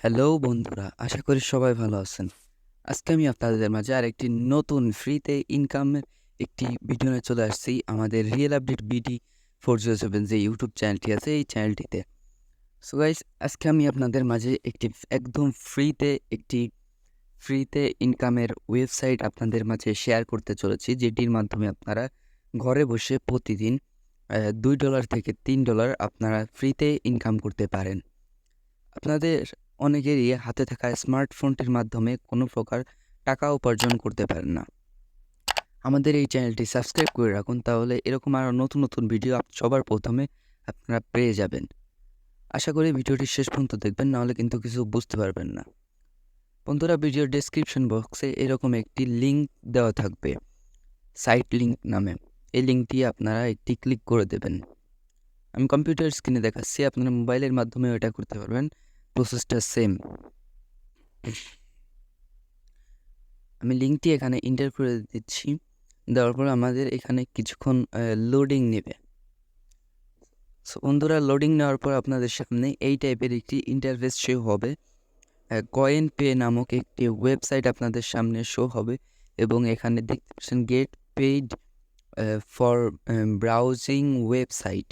Hello বন্ধুরা, আশা করি সবাই ভালো আছেন। আজকে আমি আপনাদের মাঝে আরেকটি নতুন ফ্রিতে ইনকামের একটি ভিডিও নিয়ে চলে আসছি আমাদের রিয়েল আপডেট বিডি 407 যে ইউটিউব চ্যানেলটি আছে এই চ্যানেলটিতে। সো গাইস, আজকে আমি আপনাদের মাঝে একটি একদম ফ্রিতে ইনকামের ওয়েবসাইট আপনাদের মাঝে শেয়ার করতে চলেছি, যেটির মাধ্যমে আপনারা ঘরে বসে প্রতিদিন $2 থেকে $3 আপনারা ফ্রিতে ইনকাম করতে পারেন। আপনাদের অনেকেরই হাতে থাকা স্মার্টফোনটির মাধ্যমে কোনো প্রকার টাকা উপার্জন করতে পারেন না। আমাদের এই চ্যানেলটি সাবস্ক্রাইব করে রাখুন, তাহলে এরকম আরও নতুন নতুন ভিডিও সবার প্রথমে আপনারা পেয়ে যাবেন। আশা করি ভিডিওটি শেষ পর্যন্ত দেখবেন, নাহলে কিন্তু কিছু বুঝতে পারবেন না। বন্ধুরা, ভিডিওর ডেসক্রিপশন বক্সে এরকম একটি লিঙ্ক দেওয়া থাকবে, সাইট লিঙ্ক নামে। এই লিঙ্কটি আপনারা একটি ক্লিক করে দেবেন। আমি কম্পিউটার স্ক্রিনে দেখাচ্ছি, আপনারা মোবাইলের মাধ্যমে এটা করতে পারবেন। প্রসেসটা সেম। আমি লিঙ্কটি এখানে এন্টার করে দিচ্ছি। দেওয়ার পর আমাদের এখানে কিছুক্ষণ লোডিং নেবে। সো বন্ধুরা, লোডিং নেওয়ার পর আপনাদের সামনে এই টাইপের একটি ইন্টারফেস শো হবে। কয়েন পে নামক একটি ওয়েবসাইট আপনাদের সামনে শো হবে, এবং এখানে দেখতে পাচ্ছেন gate paid for browsing website,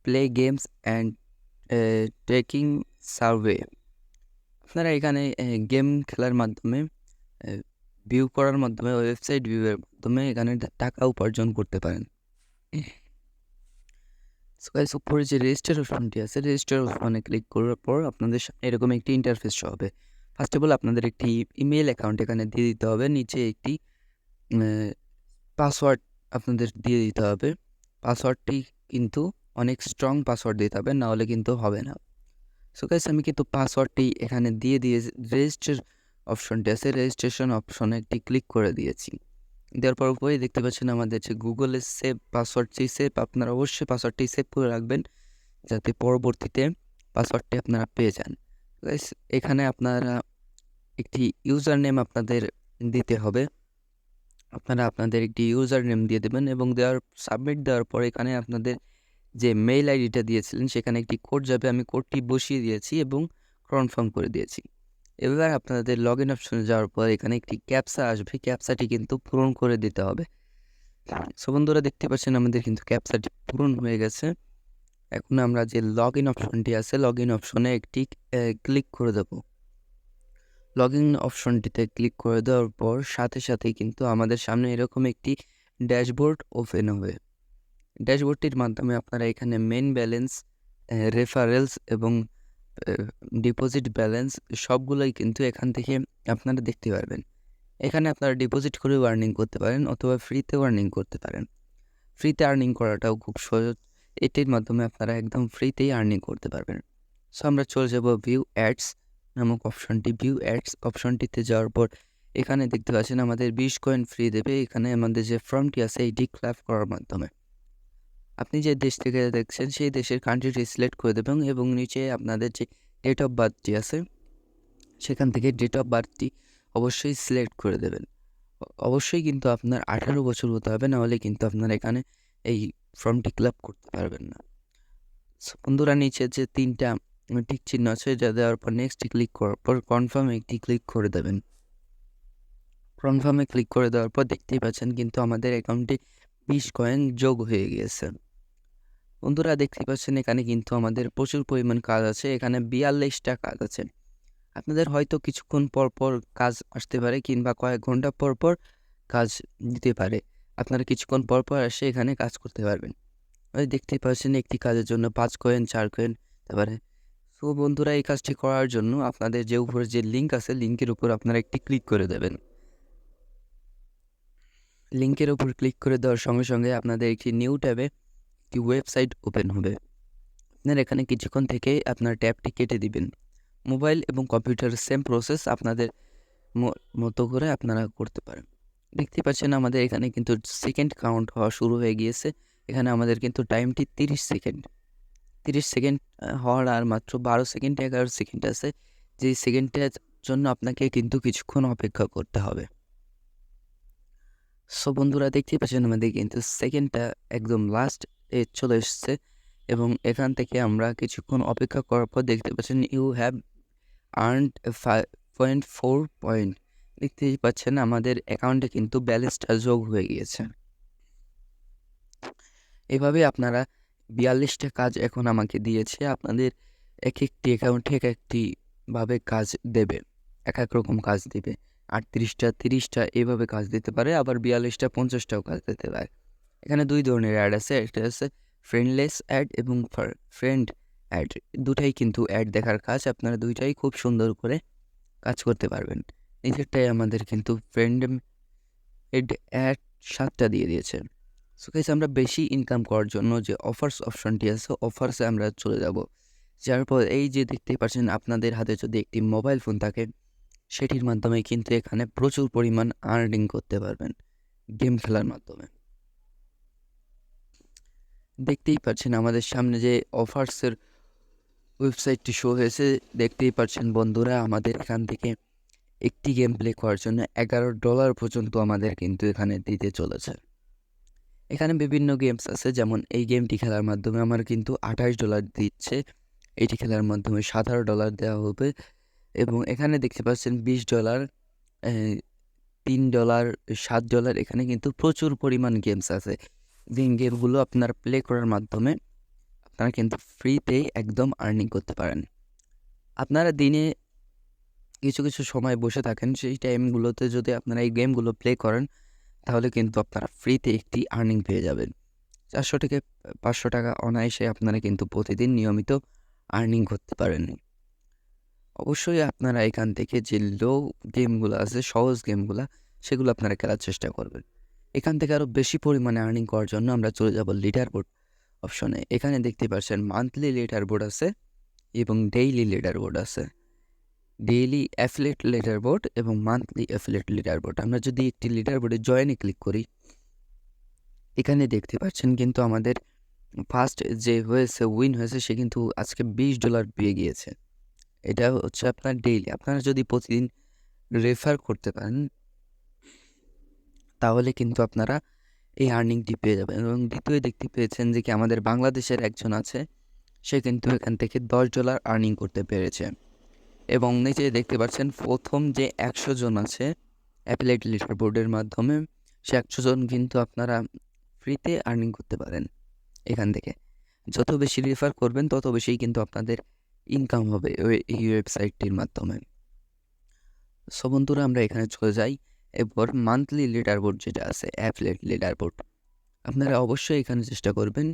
play games and taking survey. আপনারা এখানে গেম খেলার মাধ্যমে, ভিউ করার মাধ্যমে, ওয়েবসাইট ভিউয়ের মাধ্যমে এখানে টাকা উপার্জন করতে পারেন। সো গাইস, উপরে যে রেজিস্টার অপশনটি আছে, রেজিস্টার অপশনে ক্লিক করার পর আপনাদের সামনে এরকম একটি ইন্টারফেস শো হবে। ফার্স্ট অফ অল আপনাদের একটি ইমেল অ্যাকাউন্ট এখানে দিয়ে দিতে হবে। নিচে একটি পাসওয়ার্ড আপনাদের দিয়ে দিতে হবে। পাসওয়ার্ডটি কিন্তু অনেক স্ট্রং পাসওয়ার্ড দিতে হবে, না হলে কিন্তু হবে না। সো গাইস, আমি কিন্তু পাসওয়ার্ডটি এখানে দিয়ে রেজিস্টার অপশনটি আছে, রেজিস্ট্রেশন অপশনে একটি ক্লিক করে দিয়েছি। দেওয়ার পর উপরেই দেখতে পাচ্ছেন আমাদের যে গুগলের সেভ পাসওয়ার্ড, সেই সেভ আপনারা অবশ্যই পাসওয়ার্ডটি সেভ করে রাখবেন, যাতে পরবর্তীতে পাসওয়ার্ডটি আপনারা পেয়ে যান। গাইস, এখানে আপনারা একটি ইউজার নেম আপনাদের দিতে হবে। আপনারা আপনাদের একটি ইউজার নেম দিয়ে দেবেন, এবং সাবমিট দেওয়ার পর এখানে আপনাদের যে মেইল আইডিটা দিয়েছিলেন সেখানে একটি কোড যাবে। আমি কোডটি বসিয়ে দিয়েছি এবং কনফার্ম করে দিয়েছি। এবার আপনাদের লগ ইন অপশনে যাওয়ার পর এখানে একটি ক্যাপচা আসবে, ক্যাপচাটি কিন্তু পূরণ করে দিতে হবে। সো বন্ধুরা, দেখতে পাচ্ছেন আমাদের কিন্তু ক্যাপচাটি পূরণ হয়ে গেছে। এখন আমরা যে লগ ইন অপশনটি আছে, লগ ইন অপশনে একটি ক্লিক করে দেব। লগ ইন অপশনটিতে ক্লিক করে দেওয়ার পর সাথে সাথেই কিন্তু আমাদের সামনে এরকম একটি ড্যাশবোর্ড ওপেন হবে। ড্যাশবোর্ডটির মাধ্যমে আপনারা এখানে মেন ব্যালেন্স, রেফারেলস এবং ডিপোজিট ব্যালেন্স সবগুলোই কিন্তু এখান থেকে আপনারা দেখতে পারবেন। এখানে আপনারা ডিপোজিট করেও আর্নিং করতে পারেন, অথবা ফ্রিতেও আর্নিং করতে পারেন। ফ্রিতে আর্নিং করাটাও খুব সহজ। এটির মাধ্যমে আপনারা একদম ফ্রিতেই আর্নিং করতে পারবেন। সো আমরা চলে যাব ভিউ অ্যাডস নামক অপশনটি। ভিউ অ্যাডস অপশনটিতে যাওয়ার পর এখানে দেখতে পাচ্ছেন আমাদের 20 কয়েন ফ্রি দেবে। এখানে আমাদের যে ফর্মটি আছে এটি ফিল আপ করার মাধ্যমে আপনি যে দেশ থেকে দেখছেন সেই দেশের কান্ট্রিটি সিলেক্ট করে দেবেন, এবং নিচে আপনাদের যে ডেট অফ বার্থটি আছে সেখান থেকে ডেট অফ বার্থটি অবশ্যই সিলেক্ট করে দেবেন। অবশ্যই কিন্তু আপনার 18 বছর হতে হবে, নাহলে কিন্তু আপনার এখানে এই ফর্মটি ফিল আপ করতে পারবেন না। সো বন্ধুরা, নিচে যে 3টা টিক চিহ্ন আছে, যা দেওয়ার পর নেক্সট ক্লিক করার পর কনফার্মে একটি ক্লিক করে দেবেন। কনফার্মে ক্লিক করে দেওয়ার পর দেখতেই পাচ্ছেন কিন্তু আমাদের অ্যাকাউন্টে 20 কয়েন যোগ হয়ে গিয়েছে। বন্ধুরা, দেখতে পাচ্ছেন এখানে কিন্তু আমাদের প্রচুর পরিমাণ কাজ আছে। এখানে 42টা কাজ আছে। আপনাদের হয়তো কিছুক্ষণ পর পর কাজ আসতে পারে, কিংবা কয়েক ঘন্টা পর পর কাজ দিতে পারে। আপনারা কিছুক্ষণ পর পর এসে এখানে কাজ করতে পারবেন। ওই দেখতেই পাচ্ছেন একটি কাজের জন্য 5 কয়েন, 4 কয়েন দিতে পারে। সো বন্ধুরা, এই কাজটি করার জন্য আপনাদের যে উপরে যে লিঙ্ক আছে, লিঙ্কের উপর আপনারা একটি ক্লিক করে দেবেন। লিঙ্কের উপর ক্লিক করে দেওয়ার সঙ্গে সঙ্গে আপনাদের একটি নিউ ট্যাবে একটি ওয়েবসাইট ওপেন হবে। আপনার এখানে কিছুক্ষণ থেকেই আপনার ট্যাবটি কেটে দিবেন। মোবাইল এবং কম্পিউটারের সেম প্রসেস আপনাদের মতো করে আপনারা করতে পারেন। দেখতে পাচ্ছেন আমাদের এখানে কিন্তু সেকেন্ড কাউন্ট হওয়া শুরু হয়ে গিয়েছে। এখানে আমাদের কিন্তু টাইমটি 30 সেকেন্ড। 30 সেকেন্ড হওয়ার আর মাত্র 12 সেকেন্ড, 11 সেকেন্ড আছে। যেই সেকেন্ডটার জন্য আপনাকে কিন্তু কিছুক্ষণ অপেক্ষা করতে হবে। সো বন্ধুরা, দেখতেই পাচ্ছেন আমাদের কিন্তু সেকেন্ডটা একদম লাস্ট চলে এসছে, এবং এখান থেকে আমরা কিছুক্ষণ অপেক্ষা করার পর দেখতে পাচ্ছেন ইউ হ্যাভ আর্নড 5.4 পয়েন্ট। দেখতেই পাচ্ছেন আমাদের অ্যাকাউন্টে কিন্তু ব্যালেন্সটা যোগ হয়ে গিয়েছে। এভাবে আপনারা 42টা কাজ এখন আমাকে দিয়েছে। আপনাদের এক একটি অ্যাকাউন্টে এক একটি ভাবে কাজ দেবে, এক এক রকম কাজ দিবে। 38টা 30টা এভাবে কাজ দিতে পারে, আবার 42টা 50টাও কাজ দিতে পারে। এখানে দুই ধরনের অ্যাড আছে, একটা আছে ফ্রেন্ডলেস অ্যাড এবং ফ্রেন্ড অ্যাড। দুটাই কিন্তু অ্যাড দেখার কাজ, আপনারা দুইটাই খুব সুন্দর করে কাজ করতে পারবেন। নিচেরটাই আমাদের কিন্তু ফ্রেন্ড অ্যাড 7টা দিয়ে দিয়েছে। সো গাইস, আমরা বেশি ইনকাম করার জন্য যে অফার্স অপশনটি আছে, অফার্সে আমরা চলে যাব। যার পর এই যে দেখতেই পাচ্ছেন আপনাদের হাতে যদি একটি মোবাইল ফোন থাকে, সেটির মাধ্যমে কিন্তু এখানে প্রচুর পরিমাণ আর্নিং করতে পারবেন গেম খেলার মাধ্যমে। দেখতেই পাচ্ছেন আমাদের সামনে যে অফার্সের ওয়েবসাইটটি শো হয়েছে। দেখতেই পাচ্ছেন বন্ধুরা, আমাদের এখান থেকে একটি গেম প্লে করার জন্য $11 পর্যন্ত আমাদের কিন্তু এখানে দিতে চলেছে। এখানে বিভিন্ন গেমস আছে, যেমন এই গেমটি খেলার মাধ্যমে আমার কিন্তু $28 দিচ্ছে। এটি খেলার মাধ্যমে $17 দেওয়া হবে। এবং এখানে দেখতে পাচ্ছেন $20, $3, $7। এখানে কিন্তু প্রচুর পরিমাণ গেমস আছে, যে গেমগুলো আপনার প্লে করার মাধ্যমে আপনারা কিন্তু ফ্রিতেই একদম আর্নিং করতে পারেন। আপনারা দিনে কিছু কিছু সময় বসে থাকেন, সেই টাইমগুলোতে যদি আপনারা এই গেমগুলো প্লে করেন, তাহলে কিন্তু আপনারা ফ্রিতে একটি আর্নিং পেয়ে যাবেন। 400 থেকে 500 টাকা অনায়াসে আপনারা কিন্তু প্রতিদিন নিয়মিত আর্নিং করতে পারেন। অবশ্যই আপনারা এখান থেকে যে লো গেমগুলো আছে, সহজ গেমগুলো, সেগুলো আপনারা খেলার চেষ্টা করবেন। এখান থেকে আরও বেশি পরিমাণে আর্নিং করার জন্য আমরা চলে যাব লিডার বোর্ড অপশনে। এখানে দেখতে পাচ্ছেন মান্থলি লিডার বোর্ড আছে এবং ডেইলি লিডার বোর্ড আছে। ডেইলি অ্যাফিলিয়েট লিডার বোর্ড এবং মান্থলি অ্যাফিলিয়েট লিডার বোর্ড। আমরা যদি একটি লিডার বোর্ডে জয়েনে ক্লিক করি, এখানে দেখতে পাচ্ছেন কিন্তু আমাদের ফার্স্ট যে হয়েছে, উইন হয়েছে, সে কিন্তু আজকে $20 পেয়ে গিয়েছে। এটা হচ্ছে আপনার ডেইলি। আপনারা যদি প্রতিদিন রেফার করতে পারেন, তাহলে কিন্তু আপনারা এই আর্নিংটি পেয়ে যাবেন। এবং দ্বিতীয় দেখতে পেয়েছেন যে কি আমাদের বাংলাদেশের একজন আছে, সে কিন্তু এখান থেকে $10 আর্নিং করতে পেরেছে। এবং নিচে দেখতে পাচ্ছেন প্রথম যে 100 জন আছে অ্যাফিলিয়েট লিডার বোর্ডের মাধ্যমে, সে 100 জন কিন্তু আপনারা ফ্রিতে আর্নিং করতে পারেন এখান থেকে। যত বেশি রেফার করবেন তত বেশিই কিন্তু আপনাদের ইনকাম হবে এই ওয়েবসাইটটির মাধ্যমে। সো বন্ধুরা, আমরা এখানে চলে যাই। এরপর মান্থলি লিডার বোর্ড যেটা আছে, অ্যাফিলিয়েট লিডার বোর্ড, আপনারা অবশ্যই এখানে চেষ্টা করবেন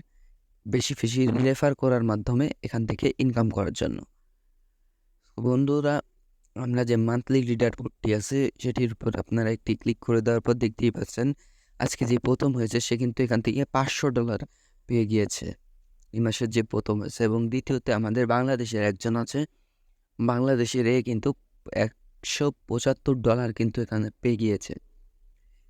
বেশি বেশি রেফার করার মাধ্যমে এখান থেকে ইনকাম করার জন্য। বন্ধুরা, আমরা যে মান্থলি লিডার বোর্ডটি আছে, সেটির উপর আপনারা একটি ক্লিক করে দেওয়ার পর দেখতেই পাচ্ছেন আজকে যে প্রথম হয়েছে, সে কিন্তু এখান থেকে $500 পেয়ে গিয়েছে এই মাসের যে প্রথম হয়েছে। এবং দ্বিতীয়তে আমাদের বাংলাদেশের একজন আছে, বাংলাদেশের কিন্তু $175 কিন্তু এখানে পেয়ে গিয়েছে।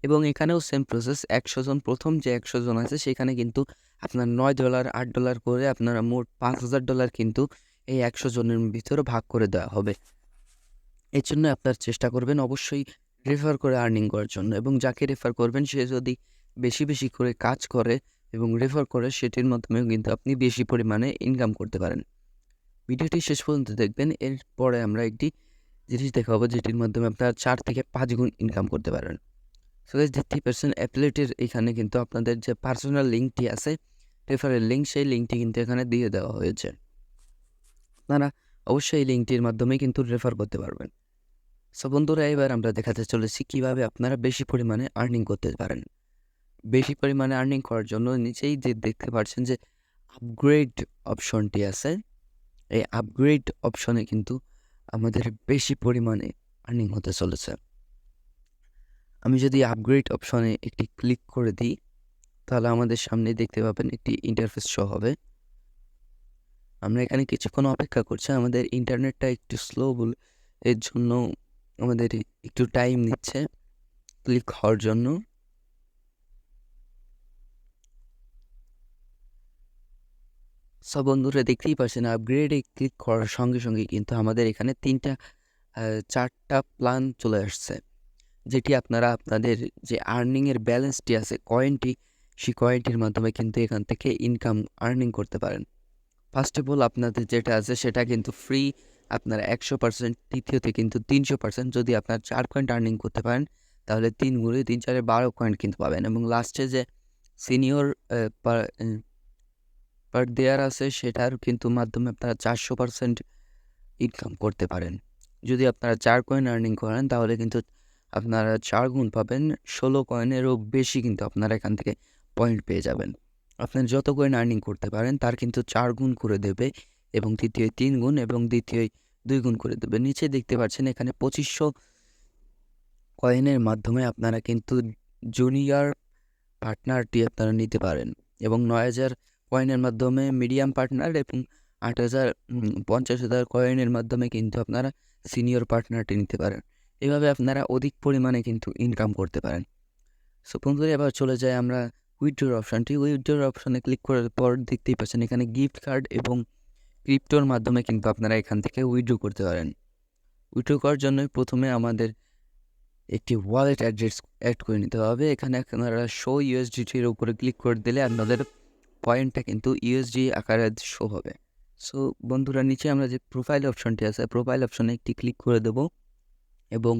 এবং এখানেও সেম প্রসেস, 100 জন, প্রথম যে 100 জন আছে সেখানে কিন্তু আপনার $9, $8 করে আপনারা মোট $5000 কিন্তু এই 100 জনের ভিতরে ভাগ করে দেওয়া হবে। এর জন্য আপনার চেষ্টা করবেন অবশ্যই রেফার করে আর্নিং করার জন্য। এবং যাকে রেফার করবেন সে যদি বেশি বেশি করে কাজ করে এবং রেফার করে, সেটির মাধ্যমেও কিন্তু আপনি বেশি পরিমাণে ইনকাম করতে পারেন। ভিডিওটি শেষ পর্যন্ত দেখবেন, এরপরে আমরা একটি জিনিস দেখাবো যেটির মাধ্যমে আপনারা 4 থেকে 5 গুণ ইনকাম করতে পারেন। সো গাইস, দেখতেই পাচ্ছেন অ্যাফিলিয়েটের এখানে কিন্তু আপনাদের যে পার্সোনাল লিঙ্কটি আছে, রেফারেল লিঙ্ক, সেই লিঙ্কটি কিন্তু এখানে দিয়ে দেওয়া হয়েছে। আপনারা অবশ্যই এই লিঙ্কটির মাধ্যমে কিন্তু রেফার করতে পারবেন। সো বন্ধুরা, এবার আমরা দেখাতে চলেছি কিভাবে আপনারা বেশি পরিমাণে আর্নিং করতে পারেন। বেশি পরিমাণে আর্নিং করার জন্য নিচেই যে দেখতে পাচ্ছেন যে আপগ্রেড অপশনটি আছে, এই আপগ্রেড অপশনে কিন্তু আমাদের বেশি পরিমাণে আর্নিং হতে চলেছে। আমি যদি আপগ্রেড অপশনে একটি ক্লিক করে দিই, তাহলে আমাদের সামনে দেখতে পাবেন একটি ইন্টারফেস শো হবে। আমরা এখানে কিছুক্ষণ অপেক্ষা করছি, আমাদের ইন্টারনেটটা একটু স্লো এর জন্য আমাদের একটু টাইম নিচ্ছে ক্লিক হওয়ার জন্য। সব বন্ধুরা দেখতেই পাচ্ছেন আপগ্রেডে ক্লিক করার সঙ্গে সঙ্গে কিন্তু আমাদের এখানে 4টা প্ল্যান চলে আসছে, যেটি আপনারা আপনাদের যে আর্নিংয়ের ব্যালেন্সটি আছে, কয়েনটি, সেই কয়েনটির মাধ্যমে কিন্তু এখান থেকে ইনকাম আর্নিং করতে পারেন। ফার্স্ট অফ অল আপনাদের যেটা আছে সেটা কিন্তু ফ্রি আপনারা 100%, তৃতীয়তে কিন্তু 300%। যদি আপনার 4 কয়েন আর্নিং করতে পারেন তাহলে 3 গুণে 3 4 12 কয়েন কিন্তু পাবেন এবং লাস্টে যে সিনিয়র পার দেয়ার আছে সেটার কিন্তু মাধ্যমে আপনারা 400% ইনকাম করতে পারেন। যদি আপনারা 4 কয়েন আর্নিং করেন তাহলে কিন্তু আপনারা 4 গুণ পাবেন, 16 কয়েনেরও বেশি কিন্তু আপনারা এখান থেকে পয়েন্ট পেয়ে যাবেন। আপনারা যত কয়েন আর্নিং করতে পারেন তার কিন্তু 4 গুণ করে দেবে এবং তৃতীয় 3 গুণ এবং দ্বিতীয় 2 গুণ করে দেবে। নিচে দেখতে পাচ্ছেন এখানে 2500 কয়েনের মাধ্যমে আপনারা কিন্তু জুনিয়র পার্টনারটি আপনারা নিতে পারেন এবং 9000 কয়েনের মাধ্যমে মিডিয়াম পার্টনার এবং 8000 50,000 কয়েনের মাধ্যমে কিন্তু আপনারা সিনিয়র পার্টনারটি নিতে পারেন। এভাবে আপনারা অধিক পরিমাণে কিন্তু ইনকাম করতে পারেন। সো বন্ধুরা, এবার চলে যাই আমরা উইথড্রর অপশানটি। উইথড্রর অপশানে ক্লিক করার পর দেখতেই পাচ্ছেন এখানে গিফট কার্ড এবং ক্রিপ্টোর মাধ্যমে কিন্তু আপনারা এখান থেকে উইথড্র করতে পারেন। উইথড্র করার জন্য প্রথমে আমাদের একটি ওয়ালেট অ্যাড্রেস অ্যাড করে নিতে হবে। এখানে আপনারা শো ইউএসডিটির উপরে ক্লিক করে দিলে আপনাদের পয়েন্টটা কিন্তু ইউএসডি আকারে শো হবে। সো বন্ধুরা, নিচে আমরা যে প্রোফাইল অপশনটি আছে, প্রোফাইল অপশনে একটি ক্লিক করে দেব এবং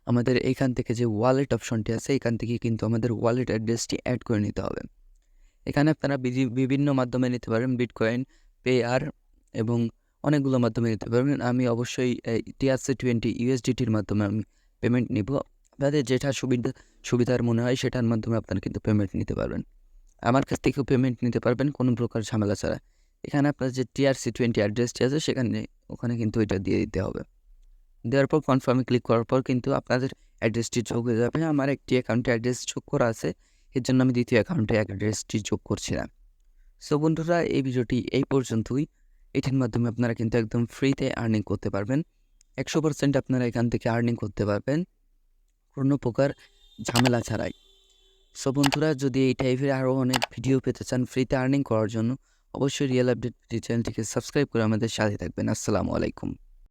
আমাদের এইখান থেকে যে ওয়ালেট অপশনটি আছে এখান থেকে কিন্তু আমাদের ওয়ালেট অ্যাড্রেসটি অ্যাড করে নিতে হবে। এখানে আপনারা বিভিন্ন মাধ্যমে নিতে পারেন, বিটকয়েন, পেয়ার এবং অনেকগুলো মাধ্যমে নিতে পারবেন। আমি অবশ্যই TRC20 ইউএসডিটির মাধ্যমে আমি পেমেন্ট নিব। আপনাদের যেটা সুবিধার মনে হয় সেটার মাধ্যমে আপনারা কিন্তু পেমেন্ট নিতে পারবেন। আমার কাছ থেকেও পেমেন্ট নিতে পারবেন কোনো প্রকার ঝামেলা ছাড়া। এখানে আপনার যে TRC20 অ্যাড্রেসটি আছে ওখানে কিন্তু এটা দিয়ে দিতে হবে। দেওয়ার পর কনফার্মে ক্লিক করার পর কিন্তু আপনাদের অ্যাড্রেসটি যোগ হয়ে যাবে। আমার একটি অ্যাকাউন্টে অ্যাড্রেস যোগ করা আছে, এর জন্য আমি দ্বিতীয় অ্যাকাউন্টে অ্যাড্রেসটি যোগ করছি না। সো বন্ধুরা, এই ভিডিওটি এই পর্যন্তই। এটির মাধ্যমে আপনারা কিন্তু একদম ফ্রিতে আর্নিং করতে পারবেন। 100% আপনারা এখান থেকে আর্নিং করতে পারবেন কোনো প্রকার ঝামেলা ছাড়াই। সো বন্ধুরা, যদি এই টাইপের আরও অনেক ভিডিও পেতে চান ফ্রিতে আর্নিং করার জন্য, অবশ্যই রিয়েল আপডেট চ্যানেলটিকে সাবস্ক্রাইব করে আমাদের সাথে থাকবেন। আসসালামু আলাইকুম।